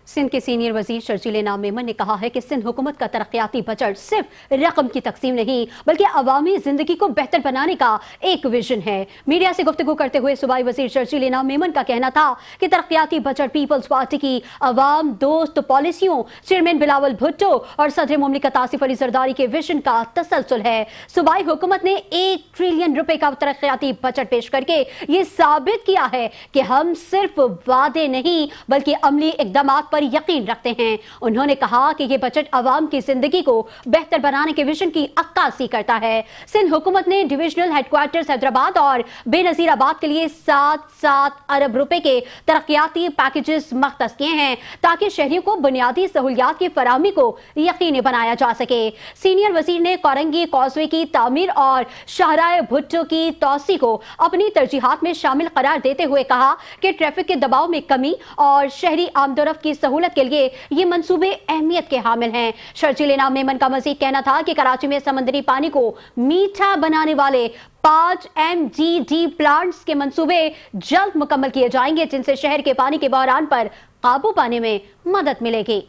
सिंध के सीनियर वजीर शर्जील इनाम मेमन ने कहा है कि सिंध हुकूमत का तरक्याती बजट सिर्फ रकम की तकसीम नहीं बल्कि अवामी जिंदगी को बेहतर बनाने का एक विजन है। मीडिया से गुफ्तगू करते हुए सूबाई वजीर शर्जील इनाम मेमन का कहना था कि तरक्याती बजट पीपल्स पार्टी की अवाम दोस्त पॉलिसियों, चेयरमैन बिलावल भुट्टो और सदर मुमलिकत आसिफ अली जरदारी के विजन का तसलसल है। सूबाई हुकूमत ने 1 ट्रिलियन रुपए का तरक्याती बजट पेश करके ये साबित किया है कि हम सिर्फ वादे नहीं बल्कि अमली इक़दामात पर यकीन रखते हैं। उन्होंने कहा कि ये बजट अवाम की जिंदगी को बेहतर बनाने के विजन की अक्कासी करता है। सिंध हुकूमत ने डिविजनल हेडक्वार्टर्स हैदराबाद और बेनजीराबाद के लिए 7-7 अरब रुपए के तरक्याती पैकेजेस मख्तस किए हैं ताकि शहरियों को बुनियादी सहूलियात की फराहमी को यकीनी बनाया जा सके। सीनियर वजीर ने कोरंगी कॉजवे की तामीर और शाहराह भुट्टो की तोसी को अपनी तरजीहात में शामिल करार देते हुए कहा कि ट्रैफिक के दबाव में कमी और शहरी आमदोरफ्त की सहूलत के लिए ये मंसूबे अहमियत के हामिल हैं। शर्जील इनाम मेमन का मजीद कहना था कि कराची में समंदरी पानी को मीठा बनाने वाले 5 MGD प्लांट्स के मंसूबे जल्द मुकम्मल किए जाएंगे जिनसे शहर के पानी के बहरान पर काबू पाने में मदद मिलेगी।